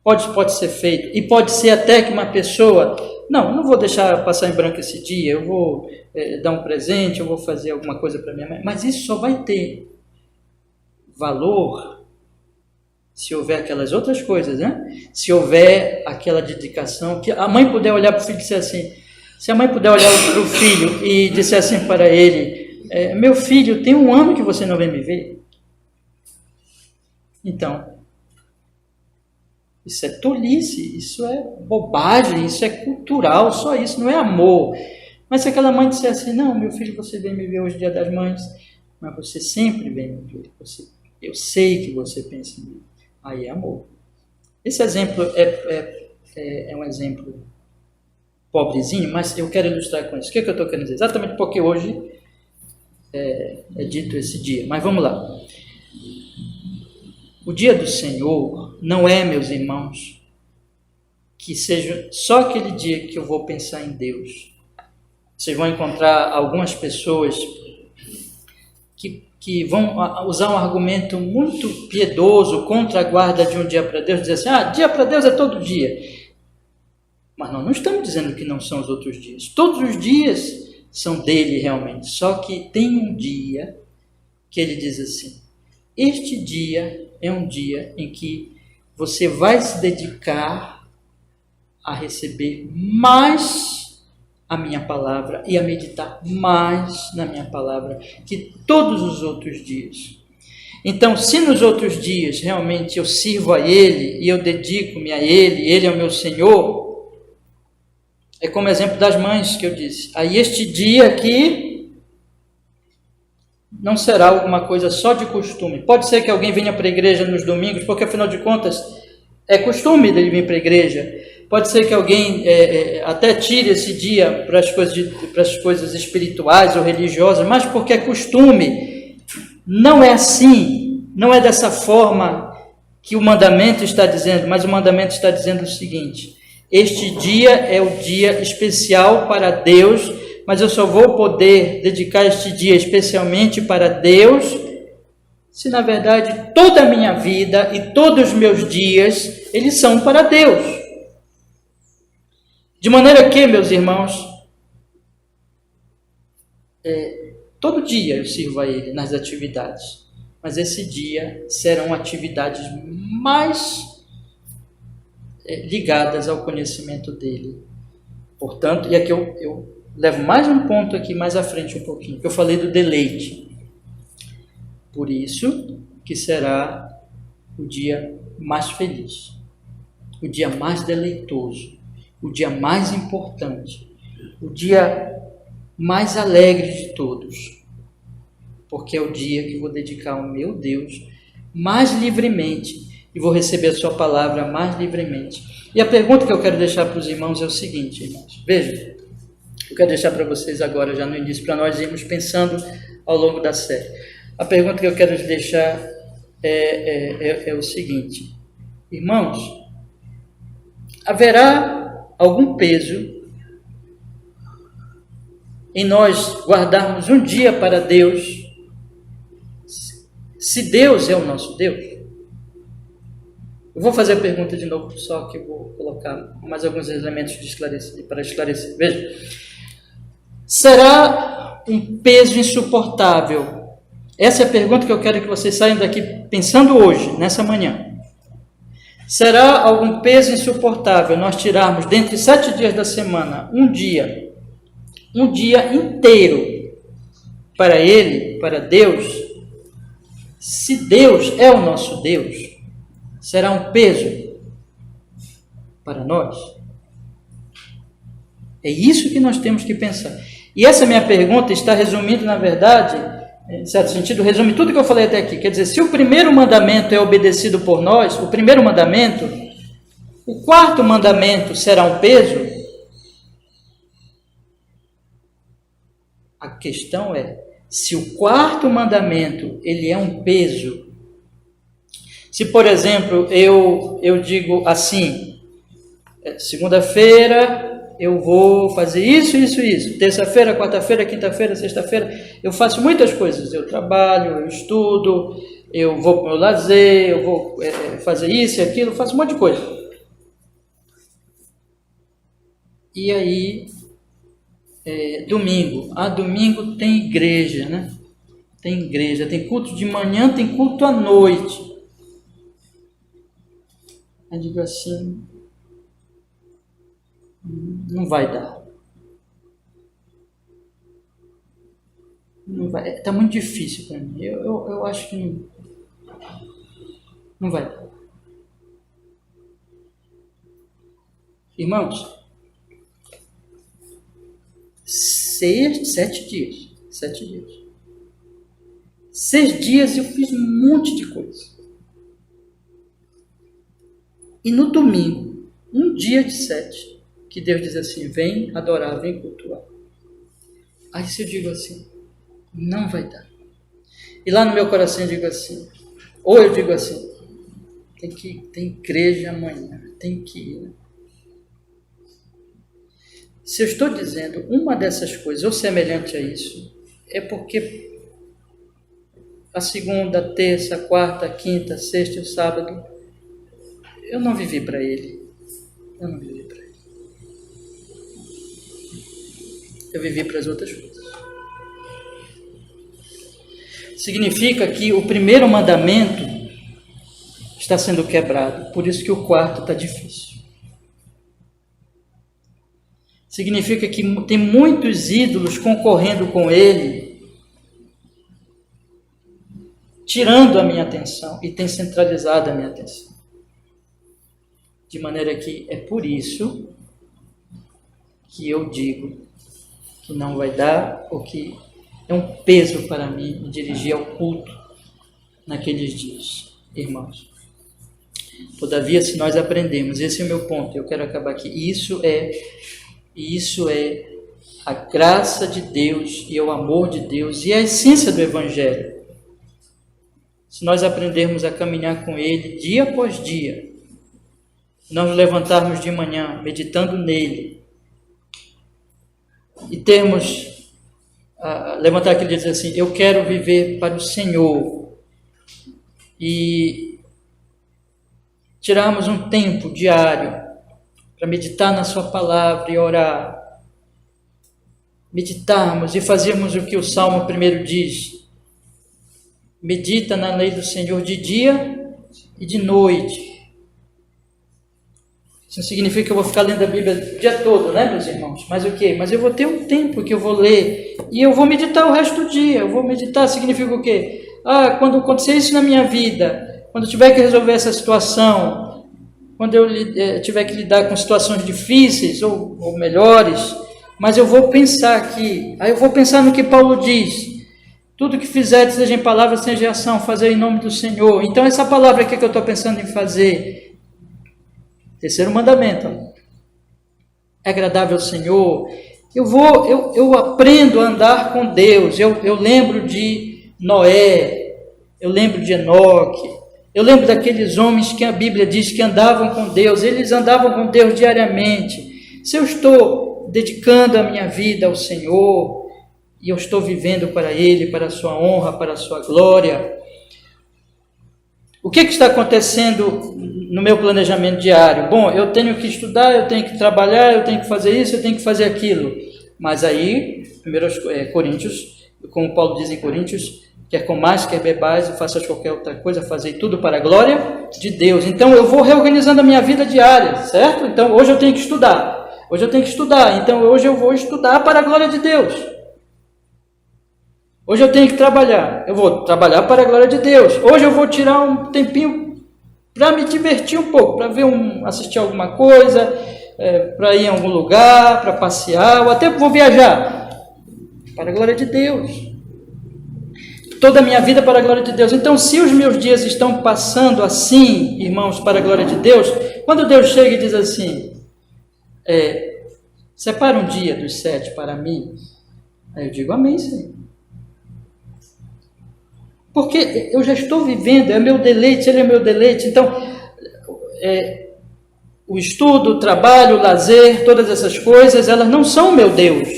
pode ser feito, e pode ser até que uma pessoa, não vou deixar passar em branco esse dia, eu vou dar um presente, eu vou fazer alguma coisa para minha mãe, mas isso só vai ter valor se houver aquelas outras coisas, né? Se houver aquela dedicação, que a mãe puder olhar para o filho e dizer assim, se a mãe puder olhar para o filho e disser assim para ele, meu filho, tem um ano que você não vem me ver. Então, isso é tolice, isso é bobagem, isso é cultural, só isso, não é amor. Mas se aquela mãe disser assim, não, meu filho, você vem me ver hoje, Dia das Mães, mas você sempre vem me ver, eu sei que você pensa em mim. Aí é amor. Esse exemplo é um exemplo pobrezinho, mas eu quero ilustrar com isso. O que eu estou querendo dizer? Exatamente porque hoje é dito esse dia. Mas vamos lá. O dia do Senhor não é, meus irmãos, que seja só aquele dia que eu vou pensar em Deus. Vocês vão encontrar algumas pessoas que vão usar um argumento muito piedoso contra a guarda de um dia para Deus, dizer assim, dia para Deus é todo dia. Mas nós não estamos dizendo que não são os outros dias. Todos os dias são dele realmente. Só que tem um dia que ele diz assim, este dia é um dia em que você vai se dedicar a receber mais a minha palavra e a meditar mais na minha palavra que todos os outros dias. Então, se nos outros dias realmente eu sirvo a Ele e eu dedico-me a Ele é o meu Senhor, é como exemplo das mães que eu disse. Aí este dia aqui não será alguma coisa só de costume. Pode ser que alguém venha para a igreja nos domingos, porque afinal de contas é costume dele vir para a igreja. Pode ser que alguém até tire esse dia para as coisas espirituais ou religiosas, mas porque é costume. Não é assim, não é dessa forma que o mandamento está dizendo, mas o mandamento está dizendo o seguinte: este dia é o dia especial para Deus, mas eu só vou poder dedicar este dia especialmente para Deus se na verdade toda a minha vida e todos os meus dias, eles são para Deus. De maneira que, meus irmãos, todo dia eu sirvo a Ele nas atividades, mas esse dia serão atividades mais ligadas ao conhecimento dEle. Portanto, e aqui eu levo mais um ponto aqui mais à frente um pouquinho, que eu falei do deleite. Por isso que será o dia mais feliz, o dia mais deleitoso, o dia mais importante, o dia mais alegre de todos, porque é o dia que vou dedicar ao meu Deus mais livremente e vou receber a sua palavra mais livremente. E a pergunta que eu quero deixar para os irmãos é o seguinte, irmãos, vejam, eu quero deixar para vocês agora, já no início, para nós irmos pensando ao longo da série. A pergunta que eu quero deixar é o seguinte: irmãos, haverá algum peso em nós guardarmos um dia para Deus, se Deus é o nosso Deus? Eu vou fazer a pergunta de novo, só que eu vou colocar mais alguns elementos para esclarecer. Veja, será um peso insuportável? Essa é a pergunta que eu quero que vocês saiam daqui pensando hoje, nessa manhã. Será algum peso insuportável nós tirarmos dentre 7 dias da semana um dia inteiro para Ele, para Deus? Se Deus é o nosso Deus, será um peso para nós? É isso que nós temos que pensar. E essa minha pergunta está resumindo, na verdade, em certo sentido, resume tudo que eu falei até aqui. Quer dizer, se o primeiro mandamento é obedecido por nós, o primeiro mandamento, o quarto mandamento será um peso? A questão é, se o quarto mandamento, ele é um peso, se, por exemplo, eu digo assim, segunda-feira eu vou fazer isso, terça-feira, quarta-feira, quinta-feira, sexta-feira, eu faço muitas coisas, eu trabalho, eu estudo, eu vou para o meu lazer, eu vou fazer isso e aquilo, faço um monte de coisa. E aí, domingo tem igreja, né? Tem igreja, tem culto de manhã, tem culto à noite. Eu digo assim, não vai dar. Não vai, está muito difícil para mim. Eu acho que não vai dar. Irmãos, 7 dias. 6 dias eu fiz um monte de coisa. E no domingo, um dia de 7, que Deus diz assim, vem adorar, vem cultuar. Aí se eu digo assim, não vai dar. E lá no meu coração eu digo assim, ou eu digo assim, tem igreja amanhã, tem que ir. Se eu estou dizendo uma dessas coisas, ou semelhante a isso, é porque a segunda, terça, quarta, quinta, sexta e o sábado, eu não vivi para Ele. Eu vivi para as outras coisas. Significa que o primeiro mandamento está sendo quebrado, por isso que o quarto está difícil. Significa que tem muitos ídolos concorrendo com ele, tirando a minha atenção e tem centralizado a minha atenção. De maneira que é por isso que eu digo que não vai dar, ou que é um peso para mim me dirigir ao culto naqueles dias, irmãos. Todavia, se nós aprendemos, esse é o meu ponto, eu quero acabar aqui, isso é a graça de Deus e o amor de Deus e a essência do Evangelho. Se nós aprendermos a caminhar com Ele dia após dia, nós nos levantarmos de manhã meditando nele e termos, levantar aquele dia e dizer assim, eu quero viver para o Senhor, e tirarmos um tempo diário para meditar na sua palavra e orar, meditarmos e fazermos o que o Salmo 1 diz, medita na lei do Senhor de dia e de noite. Isso não significa que eu vou ficar lendo a Bíblia o dia todo, né, meus irmãos? Mas o quê? Mas eu vou ter um tempo que eu vou ler e eu vou meditar o resto do dia. Eu vou meditar, significa o quê? Quando acontecer isso na minha vida, quando eu tiver que resolver essa situação, quando eu tiver que lidar com situações difíceis ou melhores, mas eu vou pensar aqui, aí eu vou pensar no que Paulo diz, tudo que fizer, seja em palavra, seja em ação, fazer em nome do Senhor. Então essa palavra aqui que eu estou pensando em fazer, terceiro mandamento, é agradável ao Senhor. Eu aprendo a andar com Deus. Eu lembro de Noé, eu lembro de Enoque, eu lembro daqueles homens que a Bíblia diz que andavam com Deus, eles andavam com Deus diariamente. Se eu estou dedicando a minha vida ao Senhor, e eu estou vivendo para Ele, para a sua honra, para a sua glória, o que está acontecendo no meu planejamento diário? Bom, eu tenho que estudar, eu tenho que trabalhar, eu tenho que fazer isso, eu tenho que fazer aquilo. Mas aí, 1 Coríntios, como Paulo diz em Coríntios, quer comais, quer bebais, ou faças qualquer outra coisa, fazei tudo para a glória de Deus. Então eu vou reorganizando a minha vida diária, certo? Então hoje eu tenho que estudar. Então hoje eu vou estudar para a glória de Deus. Hoje eu tenho que trabalhar. Eu vou trabalhar para a glória de Deus. Hoje eu vou tirar um tempinho para me divertir um pouco, para assistir alguma coisa, para ir em algum lugar, para passear, ou até vou viajar. Para a glória de Deus. Toda a minha vida para a glória de Deus. Então, se os meus dias estão passando assim, irmãos, para a glória de Deus, quando Deus chega e diz assim, separa um dia dos 7 para mim, aí eu digo amém, Senhor. Porque eu já estou vivendo, é meu deleite, Ele é meu deleite. Então, o estudo, o trabalho, o lazer, todas essas coisas, elas não são meu Deus.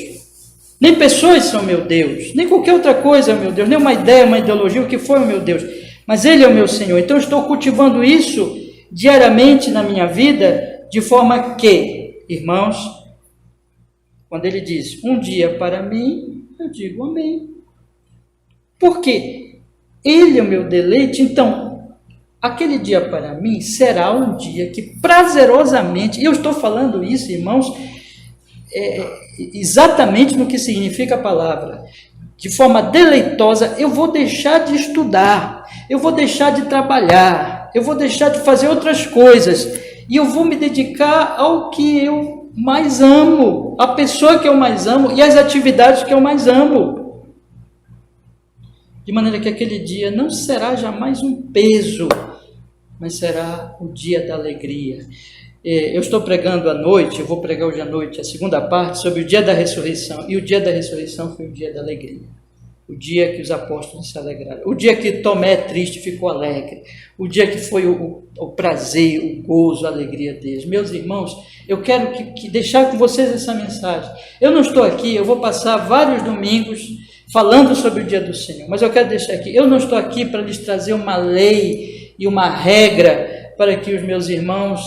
Nem pessoas são meu Deus, nem qualquer outra coisa é meu Deus, nem uma ideia, uma ideologia, o que for é meu Deus. Mas Ele é o meu Senhor. Então, eu estou cultivando isso diariamente na minha vida, de forma que, irmãos, quando Ele diz, um dia para mim, eu digo amém. Por quê? Ele é o meu deleite, então, aquele dia para mim será um dia que prazerosamente, e eu estou falando isso, irmãos, exatamente no que significa a palavra, de forma deleitosa, eu vou deixar de estudar, eu vou deixar de trabalhar, eu vou deixar de fazer outras coisas, e eu vou me dedicar ao que eu mais amo, a pessoa que eu mais amo e as atividades que eu mais amo. De maneira que aquele dia não será jamais um peso, mas será o dia da alegria. Eu estou pregando à noite, eu vou pregar hoje à noite a segunda parte sobre o dia da ressurreição. E o dia da ressurreição foi o dia da alegria. O dia que os apóstolos se alegraram. O dia que Tomé, triste, ficou alegre. O dia que foi o prazer, o gozo, a alegria deles. Meus irmãos, eu quero deixar com vocês essa mensagem. Eu não estou aqui, eu vou passar vários domingos falando sobre o dia do Senhor, mas eu quero deixar aqui, eu não estou aqui para lhes trazer uma lei e uma regra para que os meus irmãos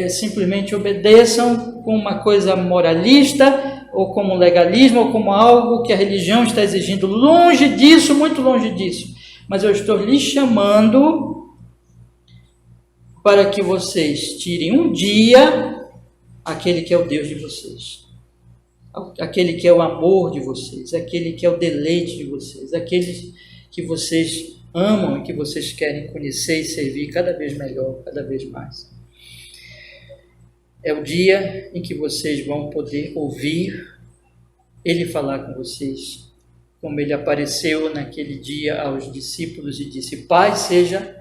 simplesmente obedeçam com uma coisa moralista, ou como legalismo, ou como algo que a religião está exigindo. Longe disso, muito longe disso. Mas eu estou lhes chamando para que vocês tirem um dia aquele que é o Deus de vocês, aquele que é o amor de vocês, aquele que é o deleite de vocês, aquele que vocês amam e que vocês querem conhecer e servir cada vez melhor, cada vez mais. É o dia em que vocês vão poder ouvir Ele falar com vocês, como Ele apareceu naquele dia aos discípulos e disse: Paz seja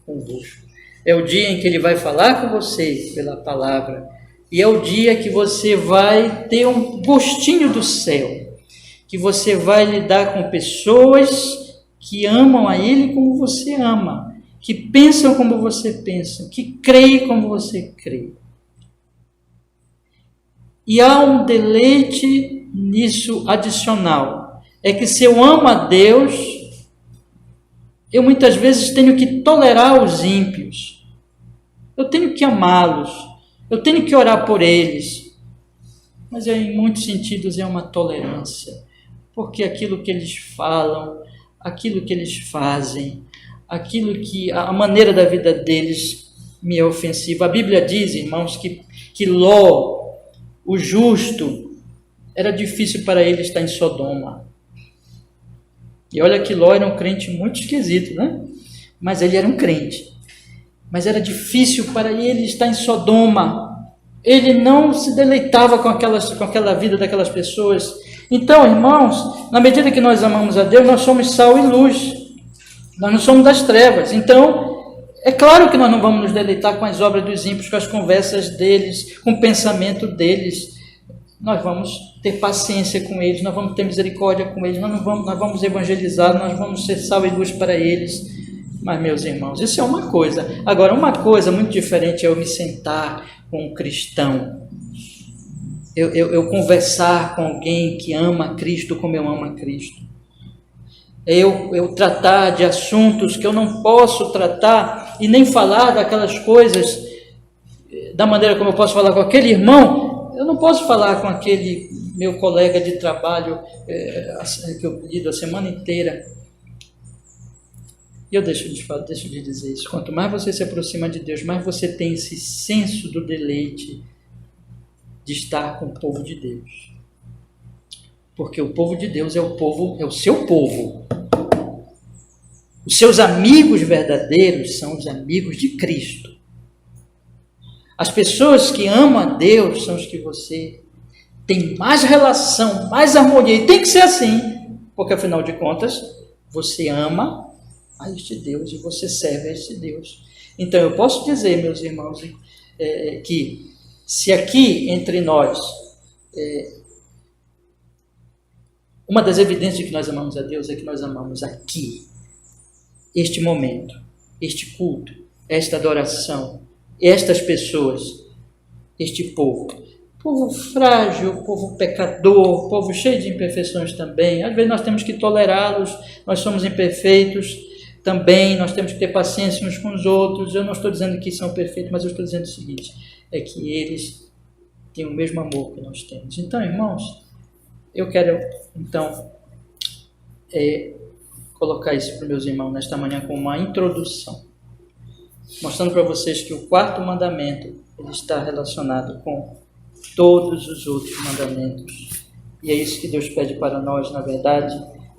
convosco. É o dia em que Ele vai falar com você pela palavra. E é o dia que você vai ter um gostinho do céu. Que você vai lidar com pessoas que amam a Ele como você ama. Que pensam como você pensa. Que creem como você crê. E há um deleite nisso adicional. É que se eu amo a Deus, eu muitas vezes tenho que tolerar os ímpios. Eu tenho que amá-los. Eu tenho que orar por eles. Mas em muitos sentidos é uma tolerância. Porque aquilo que eles falam, aquilo que eles fazem, aquilo que a maneira da vida deles me é ofensiva. A Bíblia diz, irmãos, que Ló, o justo, era difícil para ele estar em Sodoma. E olha que Ló era um crente muito esquisito, né? Mas ele era um crente. Mas era difícil para ele estar em Sodoma. Ele não se deleitava com aquela vida daquelas pessoas. Então, irmãos, na medida que nós amamos a Deus, nós somos sal e luz. Nós não somos das trevas. Então, é claro que nós não vamos nos deleitar com as obras dos ímpios, com as conversas deles, com o pensamento deles. Nós vamos ter paciência com eles, nós vamos ter misericórdia com eles, nós vamos evangelizar, nós vamos ser sal e luz para eles. Mas, meus irmãos, isso é uma coisa. Agora, uma coisa muito diferente é eu me sentar com um cristão. Eu conversar com alguém que ama Cristo como eu amo a Cristo. Eu tratar de assuntos que eu não posso tratar e nem falar daquelas coisas da maneira como eu posso falar com aquele irmão. Eu não posso falar com aquele meu colega de trabalho que eu lido a semana inteira. E eu deixo de dizer isso. Quanto mais você se aproxima de Deus, mais você tem esse senso do deleite de estar com o povo de Deus. Porque o povo de Deus é o seu povo. Os seus amigos verdadeiros são os amigos de Cristo. As pessoas que amam a Deus são os que você tem mais relação, mais harmonia. E tem que ser assim, porque afinal de contas, você ama a este Deus e você serve a este Deus. Então eu posso dizer, meus irmãos, que se aqui entre nós, uma das evidências de que nós amamos a Deus é que nós amamos aqui, este momento, este culto, esta adoração, estas pessoas, este povo. Povo frágil, povo pecador, povo cheio de imperfeições também. Às vezes nós temos que tolerá-los, nós somos imperfeitos também, nós temos que ter paciência uns com os outros. Eu não estou dizendo que são perfeitos, mas eu estou dizendo o seguinte, é que eles têm o mesmo amor que nós temos. Então, irmãos, eu quero, então, colocar isso para os meus irmãos nesta manhã como uma introdução, mostrando para vocês que o quarto mandamento ele está relacionado com todos os outros mandamentos. E é isso que Deus pede para nós, na verdade,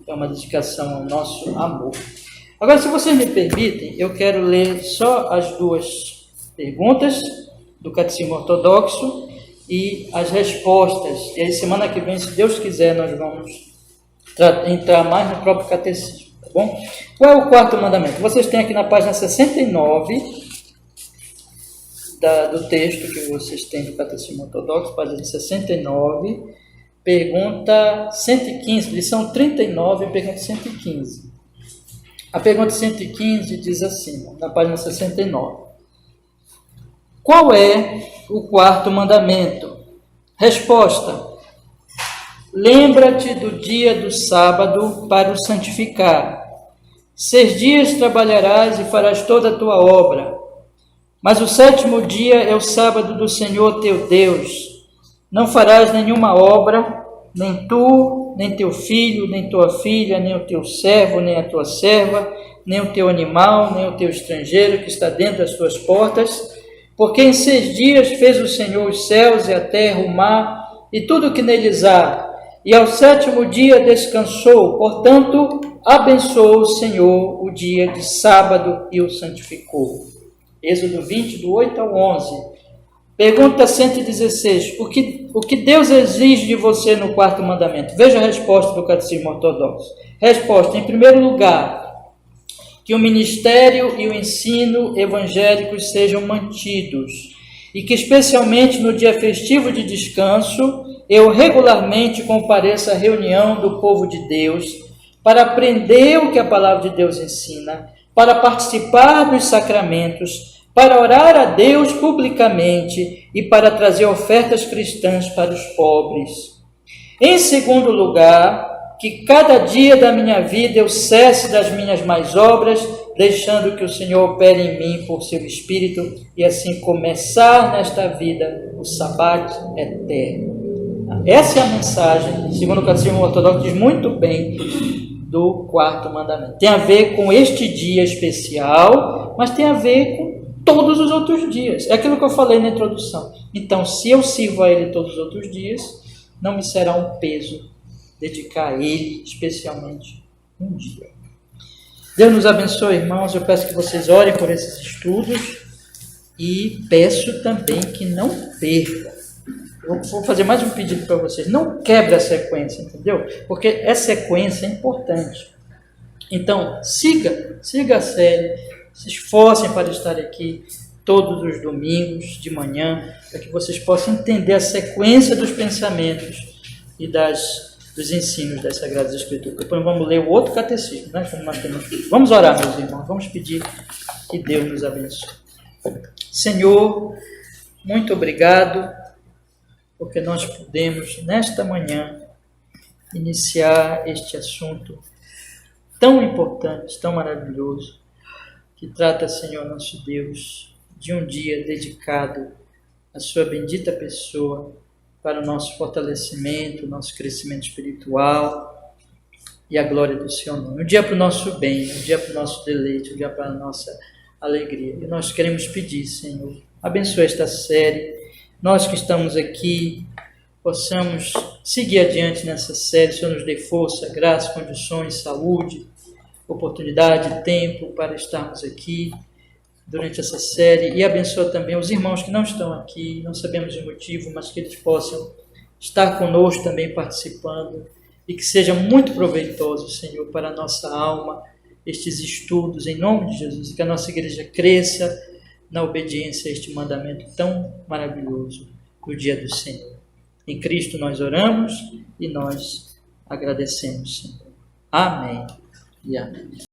é uma dedicação ao nosso amor. Agora, se vocês me permitem, eu quero ler só as duas perguntas do Catecismo Ortodoxo e as respostas. E aí, semana que vem, se Deus quiser, nós vamos entrar mais no próprio Catecismo, tá bom? Qual é o quarto mandamento? Vocês têm aqui na página 69 do texto que vocês têm do Catecismo Ortodoxo, página 69, pergunta 115, lição 39, pergunta 115. A pergunta 115 diz assim, na página 69. Qual é o quarto mandamento? Resposta. Lembra-te do dia do sábado para o santificar. 6 dias trabalharás e farás toda a tua obra. Mas o 7º dia é o sábado do Senhor teu Deus. Não farás nenhuma obra, nem tu, nem teu filho, nem tua filha, nem o teu servo, nem a tua serva, nem o teu animal, nem o teu estrangeiro que está dentro das tuas portas, porque em 6 dias fez o Senhor os céus e a terra, o mar e tudo o que neles há, e ao 7º dia descansou. Portanto, abençoou o Senhor o dia de sábado e o santificou. Êxodo 20, do 8 ao 11. Pergunta 116. O que Deus exige de você no quarto mandamento? Veja a resposta do Catecismo Ortodoxo. Resposta. Em primeiro lugar, que o ministério e o ensino evangélicos sejam mantidos e que, especialmente no dia festivo de descanso, eu regularmente compareça à reunião do povo de Deus para aprender o que a palavra de Deus ensina, para participar dos sacramentos, para orar a Deus publicamente e para trazer ofertas cristãs para os pobres. Em segundo lugar, que cada dia da minha vida eu cesse das minhas más obras, deixando que o Senhor opere em mim por seu Espírito e assim começar nesta vida o Sabbat eterno. Essa é a mensagem, segundo o Catecismo Ortodoxo, diz muito bem, do quarto mandamento. Tem a ver com este dia especial, mas tem a ver com todos os outros dias. É aquilo que eu falei na introdução. Então, se eu sirvo a Ele todos os outros dias, não me será um peso dedicar a Ele, especialmente um dia. Deus nos abençoe, irmãos. Eu peço que vocês orem por esses estudos e peço também que não percam. Eu vou fazer mais um pedido para vocês. Não quebre a sequência, entendeu? Porque essa sequência é importante. Então, siga a série, se esforcem para estar aqui todos os domingos de manhã, para que vocês possam entender a sequência dos pensamentos e dos ensinos das Sagradas Escrituras. Depois vamos ler o outro catecismo, né? Como nós temos. Vamos orar, meus irmãos, vamos pedir que Deus nos abençoe. Senhor, muito obrigado, porque nós podemos, nesta manhã, iniciar este assunto tão importante, tão maravilhoso, que trata, Senhor nosso Deus, de um dia dedicado à sua bendita pessoa, para o nosso fortalecimento, o nosso crescimento espiritual e a glória do Seu nome. Um dia para o nosso bem, um dia para o nosso deleite, um dia para a nossa alegria. E nós queremos pedir, Senhor, abençoe esta série. Nós que estamos aqui, possamos seguir adiante nessa série. O Senhor nos dê força, graça, condições, saúde, oportunidade, tempo para estarmos aqui durante essa série. E abençoa também os irmãos que não estão aqui, não sabemos o motivo, mas que eles possam estar conosco também participando e que seja muito proveitoso, Senhor, para a nossa alma, estes estudos, em nome de Jesus, e que a nossa igreja cresça na obediência a este mandamento tão maravilhoso do dia do Senhor. Em Cristo nós oramos e nós agradecemos, Senhor. Amém e amém.